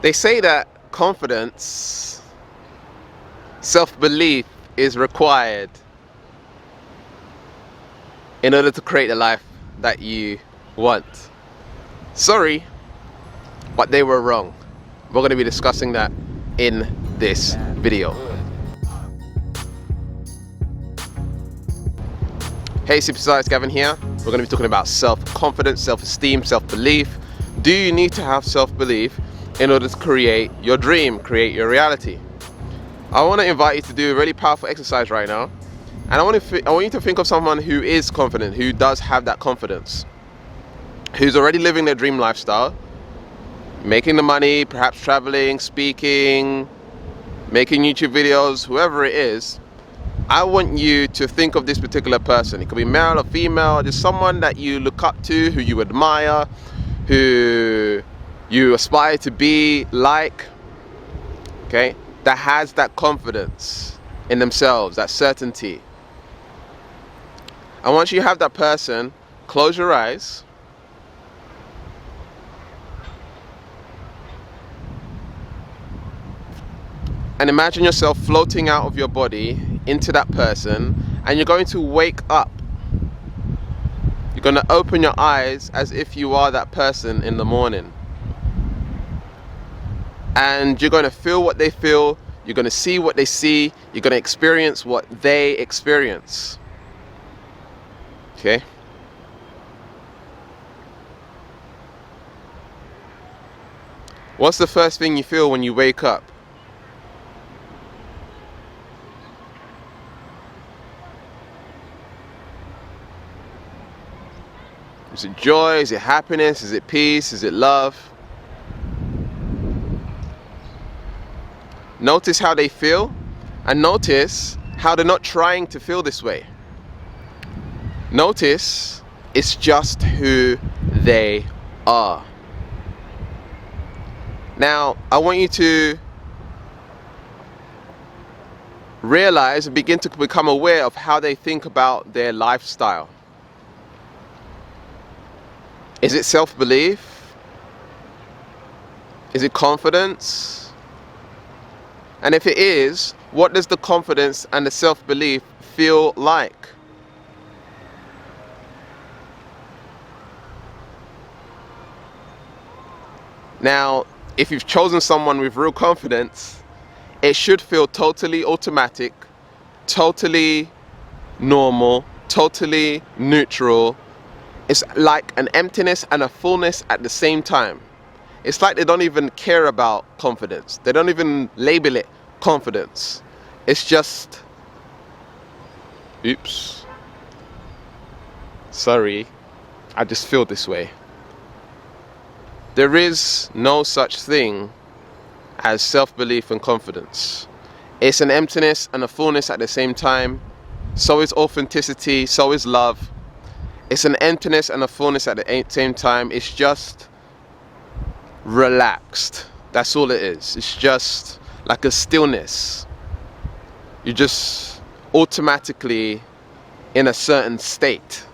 They say that confidence, self-belief is required in order to create the life that you want. Sorry, but they were wrong. We're going to be discussing that in this video. Hey Superstar, it's Gavin here. We're going to be talking about self-confidence, self-esteem, self-belief. Do you need to have self-belief in order to create your dream, create your reality? I want to invite you to do a really powerful exercise right now. And I want you to think of someone who is confident, who does have that confidence, who's already living their dream lifestyle, making the money, perhaps traveling, speaking, making YouTube videos, whoever it is. I want you to think of this particular person. It could be male or female, just someone that you look up to, who you admire, who you aspire to be like, okay? That has that confidence in themselves, that certainty. And once you have that person, close your eyes. And imagine yourself floating out of your body into that person, and you're going to wake up. You're going to open your eyes as if you are that person in the morning. And you're going to feel what they feel, you're going to see what they see, you're going to experience what they experience. Okay? What's the first thing you feel when you wake up? Is it joy? Is it happiness? Is it peace? Is it love? Notice how they feel, and notice how they're not trying to feel this way. Notice it's just who they are. Now, I want you to realize and begin to become aware of how they think about their lifestyle. Is it self-belief? Is it confidence? And if it is, what does the confidence and the self-belief feel like? Now, if you've chosen someone with real confidence, it should feel totally automatic, totally normal, totally neutral. It's like an emptiness and a fullness at the same time. It's like they don't even care about confidence. They don't even label it confidence. It's just, oops, sorry, I just feel this way. There is no such thing as self-belief and confidence. It's an emptiness and a fullness at the same time. So is authenticity, so is love. It's an emptiness and a fullness at the same time. It's just relaxed. That's all it is. It's just like a stillness. You're just automatically in a certain state.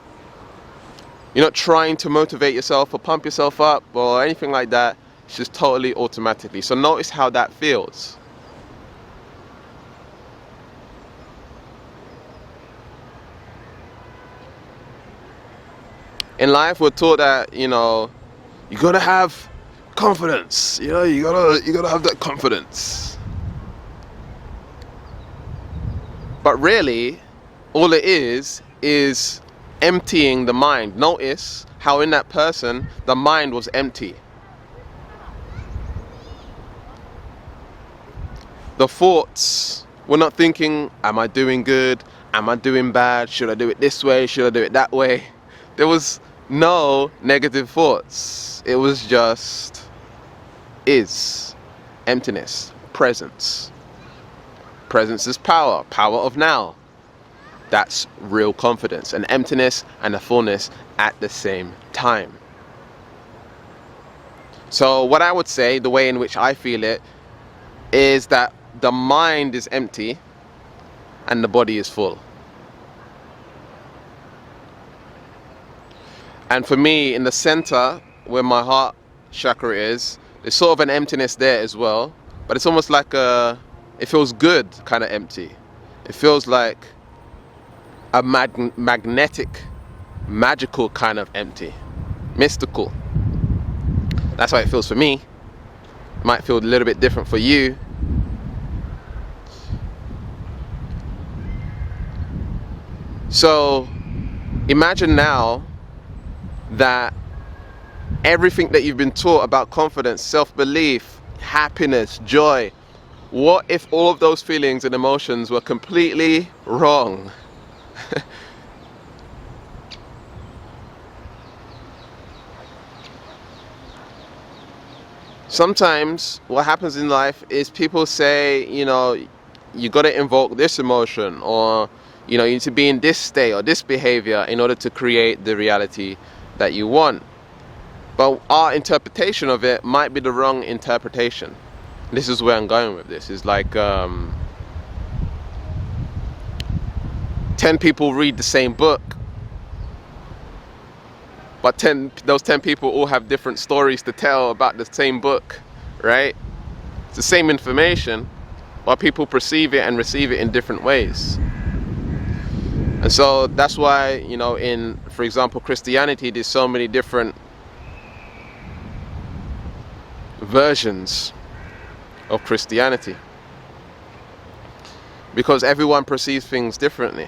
You're not trying to motivate yourself or pump yourself up or anything like that. It's just totally automatically. So notice how that feels. In life, we're taught that, you gotta have confidence. You gotta have that confidence. But really, all it is emptying the mind. Notice how in that person, the mind was empty. The thoughts were not thinking, am I doing good? Am I doing bad? Should I do it this way? Should I do it that way? There was no negative thoughts. It was just emptiness, presence. Presence is power, power of now. That's real confidence, an emptiness and a fullness at the same time. So what I would say, the way in which I feel it, is that the mind is empty and the body is full. And for me, in the center where my heart chakra is, there's sort of an emptiness there as well, but it's almost like it feels good kind of empty. It feels like a magnetic, magical kind of empty, mystical. That's how it feels for me. It might feel a little bit different for you. So imagine now that everything that you've been taught about confidence, self-belief, happiness, joy, what if all of those feelings and emotions were completely wrong? Sometimes what happens in life is people say, you know, you got to invoke this emotion, or you know, you need to be in this state or this behavior in order to create the reality that you want. But our interpretation of it might be the wrong interpretation. This is where I'm going with this. It's like 10 people read the same book, but those 10 people all have different stories to tell about the same book, right? It's the same information, but people perceive it and receive it in different ways. And so that's why, you know, in, for example, Christianity, there's so many different versions of Christianity, because everyone perceives things differently.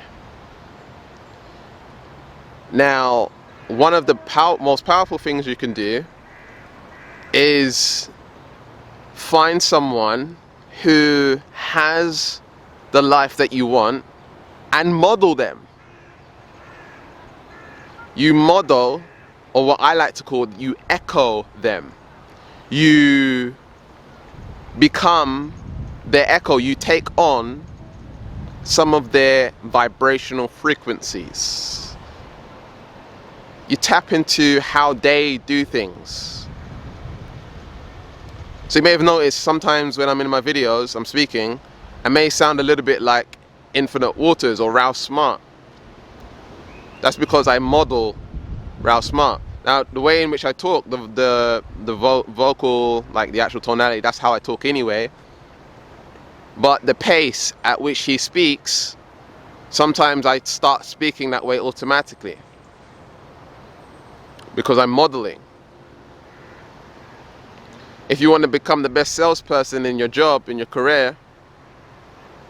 Now, one of the most powerful things you can do is find someone who has the life that you want and model them. You model, or what I like to call, you echo them. You become their echo. You take on some of their vibrational frequencies. You tap into how they do things. So you may have noticed sometimes when I'm in my videos, I'm speaking, I may sound a little bit like Infinite Waters or Ralph Smart. That's because I model Ralph Smart. Now, the way in which I talk, the vocal, like the actual tonality, that's how I talk anyway. But the pace at which he speaks, sometimes I start speaking that way automatically, because I'm modeling. If you want to become the best salesperson in your job, in your career,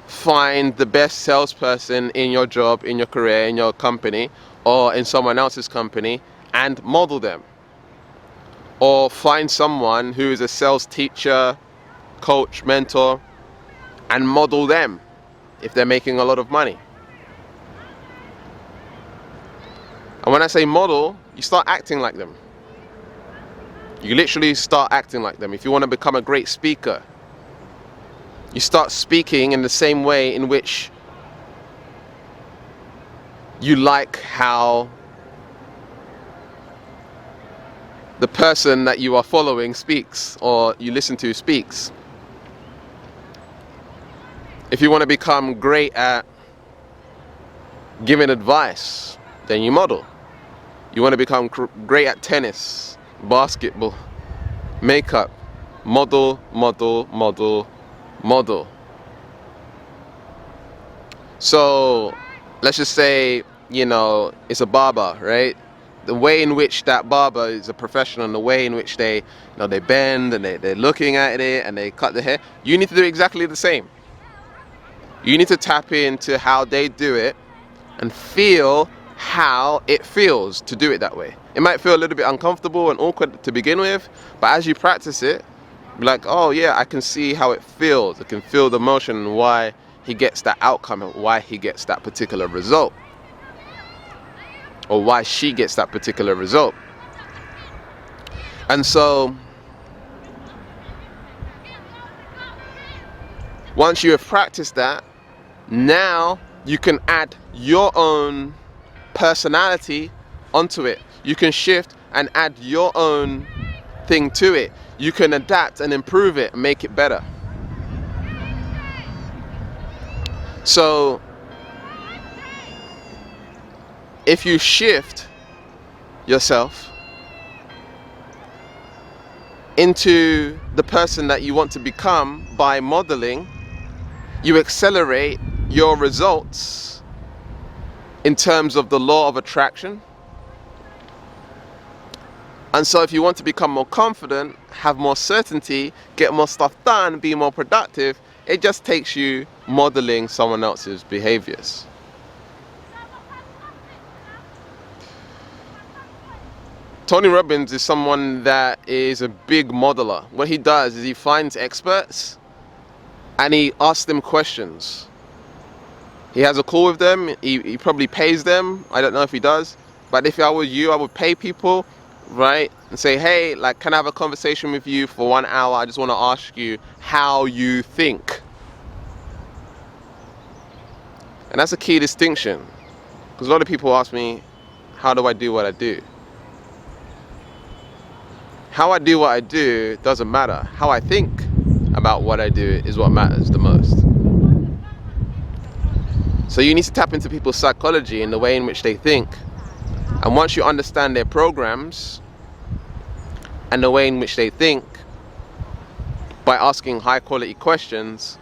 find the best salesperson in your job, in your career, in your company, or in someone else's company, and model them. Or find someone who is a sales teacher, coach, mentor, and model them if they're making a lot of money. And when I say model, you start acting like them. You literally start acting like them. If you want to become a great speaker, you start speaking in the same way in which you like how the person that you are following speaks, or you listen to speaks. If you want to become great at giving advice, then you model. You want to become great at tennis, basketball, makeup, model, model, model, model. So let's just say, you know, it's a barber, right? The way in which that barber is a professional, and the way in which they, you know, they bend and they're looking at it and they cut the hair, you need to do exactly the same. You need to tap into how they do it and feel how it feels to do it that way. It might feel a little bit uncomfortable and awkward to begin with, but as you practice it, be like, oh yeah, I can see how it feels. I can feel the motion and why he gets that outcome and why he gets that particular result, or why she gets that particular result. And so once you have practiced that, now you can add your own personality onto it. You can shift and add your own thing to it. You can adapt and improve it and make it better. So if you shift yourself into the person that you want to become by modeling, you accelerate your results in terms of the law of attraction. And so if you want to become more confident, have more certainty, get more stuff done, be more productive, it just takes you modeling someone else's behaviors. Tony Robbins is someone that is a big modeler. What he does is he finds experts and he asks them questions. He has a call with them, he probably pays them, I don't know if he does, but if I were you, I would pay people, right, and say, hey, like, can I have a conversation with you for 1 hour? I just want to ask you how you think. And that's a key distinction, because a lot of people ask me, how do I do what I do? How I do what I do doesn't matter. How I think about what I do is what matters the most. So you need to tap into people's psychology and the way in which they think. And once you understand their programs and the way in which they think, by asking high quality questions,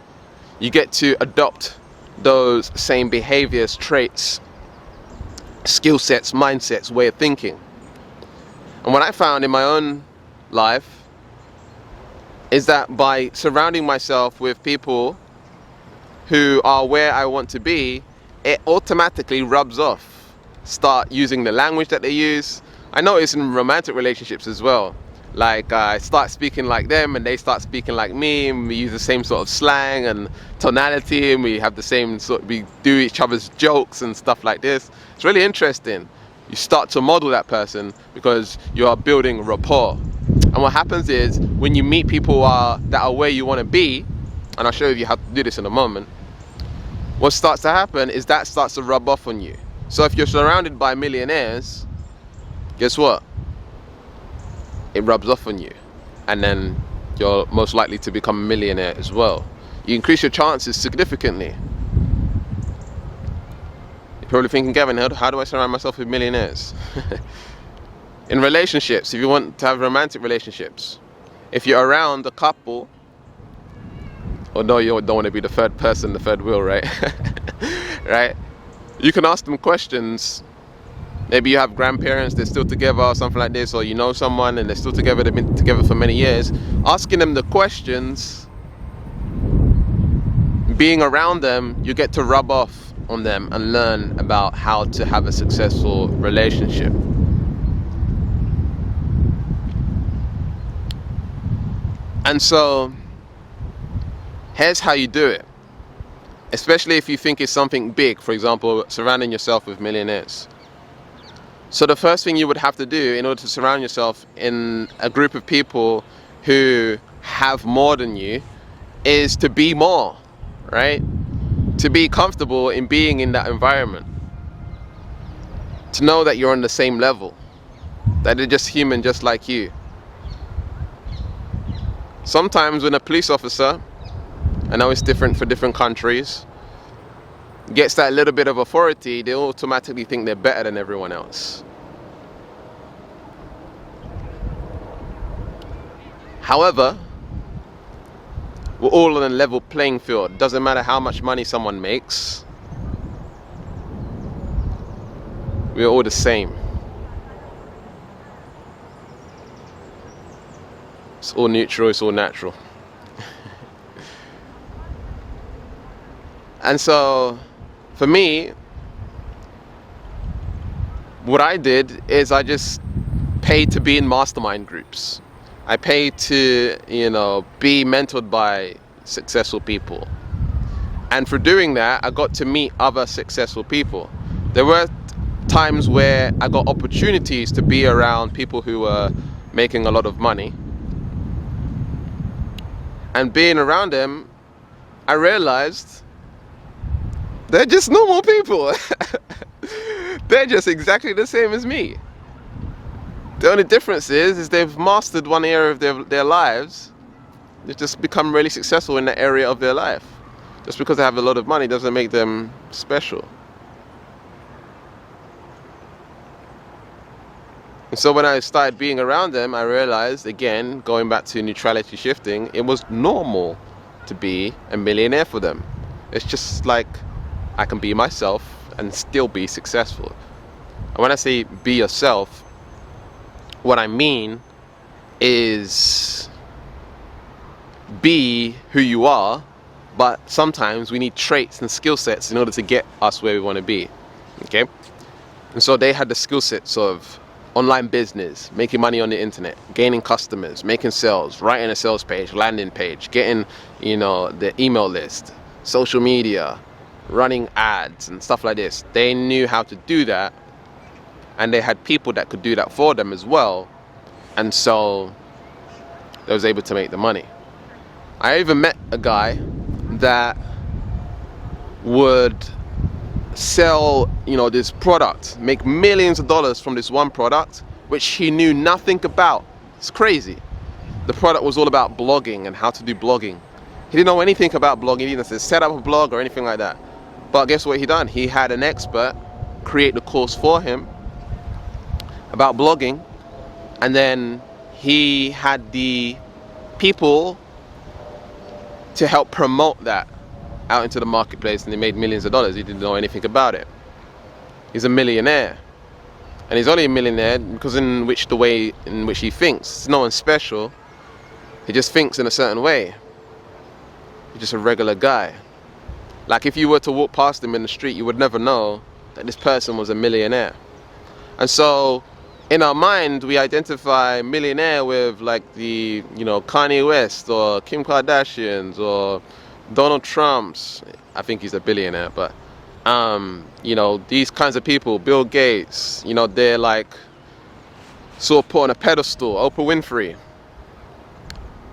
you get to adopt those same behaviors, traits, skill sets, mindsets, way of thinking. And what I found in my own life is that by surrounding myself with people who are where I want to be, it automatically rubs off. Start using the language that they use. I notice in romantic relationships as well. Like I start speaking like them and they start speaking like me, and we use the same sort of slang and tonality, and we have the same we do each other's jokes and stuff like this. It's really interesting. You start to model that person because you are building rapport. And what happens is, when you meet people that are where you want to be, and I'll show you how to do this in a moment, what starts to happen is that starts to rub off on you. So if you're surrounded by millionaires, guess what? It rubs off on you. And then you're most likely to become a millionaire as well. You increase your chances significantly. You're probably thinking, Gavin, how do I surround myself with millionaires? In relationships, if you want to have romantic relationships, if you're around a couple, or no, you don't want to be the third person, the third wheel, right? Right? You can ask them questions. Maybe you have grandparents, they're still together or something like this, or you know someone and they're still together, they've been together for many years. Asking them the questions, being around them, you get to rub off on them and learn about how to have a successful relationship. And so, here's how you do it. Especially if you think it's something big, for example, surrounding yourself with millionaires. So the first thing you would have to do in order to surround yourself in a group of people who have more than you is to be more, right? To be comfortable in being in that environment. To know that you're on the same level, that they're just human just like you. Sometimes when a police officer, I know it's different for different countries, gets that little bit of authority, they automatically think they're better than everyone else. However, we're all on a level playing field. Doesn't matter how much money someone makes. We're all the same. It's all neutral, it's all natural. And so, for me, what I did is I just paid to be in mastermind groups. I paid to, be mentored by successful people. And for doing that, I got to meet other successful people. There were times where I got opportunities to be around people who were making a lot of money. And being around them, I realized they're just normal people. They're just exactly the same as me. The only difference is they've mastered one area of their lives. They've just become really successful in that area of their life. Just because they have a lot of money doesn't make them special. So when I started being around them, I realized, again, going back to neutrality shifting, it was normal to be a millionaire for them. It's just like I can be myself and still be successful. And when I say be yourself, what I mean is be who you are, but sometimes we need traits and skill sets in order to get us where we want to be. Okay? And so they had the skill sets of online business, making money on the internet, gaining customers, making sales, writing a sales page, landing page, getting, the email list, social media, running ads and stuff like this. They knew how to do that, and they had people that could do that for them as well, and so they was able to make the money. I even met a guy that would sell, this product, make millions of dollars from this one product, which he knew nothing about. It's crazy. The product was all about blogging and how to do blogging. He didn't know anything about blogging. He didn't set up a blog or anything like that. But guess what he done? He had an expert create the course for him about blogging, and then he had the people to help promote that out into the marketplace, and he made millions of dollars. He didn't know anything about it. He's a millionaire, and he's only a millionaire because the way in which he thinks. It's no one special. He just thinks in a certain way. He's just a regular guy. Like if you were to walk past him in the street, you would never know that this person was a millionaire. And so in our mind, we identify millionaire with like the, Kanye West or Kim Kardashians or Donald Trump's. I think he's a billionaire, but these kinds of people, Bill Gates, they're like sort of put on a pedestal, Oprah Winfrey.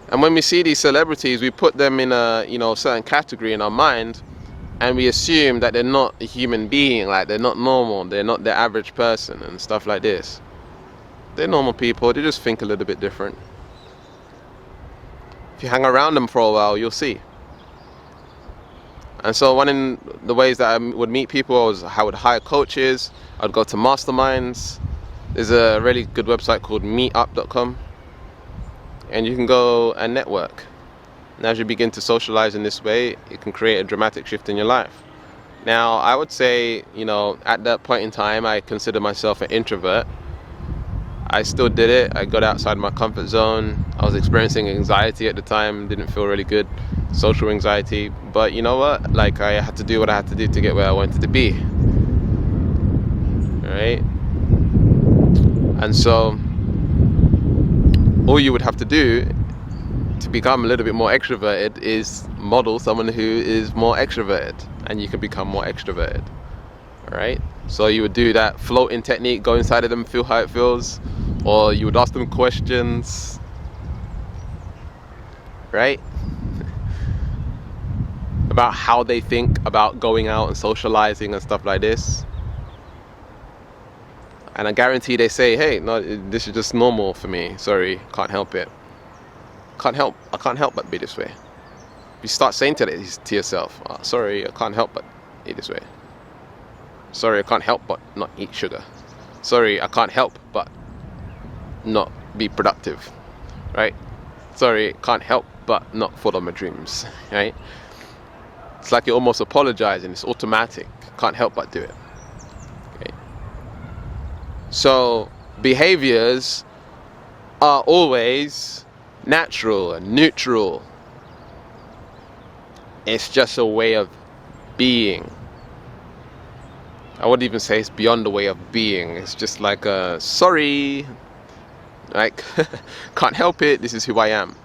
And when we see these celebrities, we put them in a, certain category in our mind, and we assume that they're not a human being, like they're not normal, they're not the average person and stuff like this. They're normal people, they just think a little bit different. If you hang around them for a while, you'll see. And so one in the ways that I would meet people was I would hire coaches, I'd go to masterminds. There's a really good website called meetup.com, and you can go and network. And as you begin to socialize in this way, it can create a dramatic shift in your life. Now, I would say, at that point in time, I consider myself an introvert. I still did it. I got outside my comfort zone. I was experiencing anxiety at the time, didn't feel really good, social anxiety. But you know what? Like, I had to do what I had to do to get where I wanted to be. Right? And so, all you would have to do to become a little bit more extroverted is model someone who is more extroverted, and you can become more extroverted. All right? So you would do that floating technique, go inside of them, feel how it feels, or you would ask them questions, right? About how they think about going out and socializing and stuff like this. And I guarantee they say, hey, no, this is just normal for me. Sorry, can't help it. I can't help but be this way. You start saying to yourself, oh, sorry, I can't help but be this way. Sorry, I can't help but not eat sugar. Sorry, I can't help but not be productive, right? Sorry, I can't help but not follow my dreams, right? It's like you're almost apologizing. It's automatic. Can't help but do it. Okay. So behaviors are always natural and neutral. It's just a way of being. I wouldn't even say it's beyond the way of being. It's just like a sorry, like can't help it, this is who I am.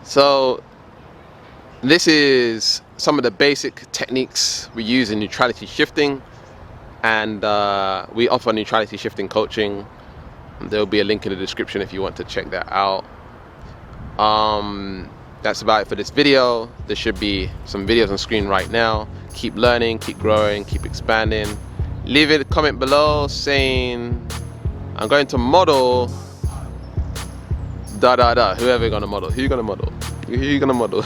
So this is some of the basic techniques we use in neutrality shifting, and we offer neutrality shifting coaching. There'll be a link in the description if you want to check that out. That's about it for this video. There should be some videos on screen right now. Keep learning, keep growing, keep expanding. Leave a comment below saying I'm going to model whoever you're gonna model. Who you gonna model? Who you gonna model?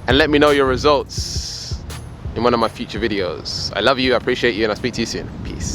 And let me know your results. in one of my future videos. I love you, I appreciate you, and I'll speak to you soon. Peace.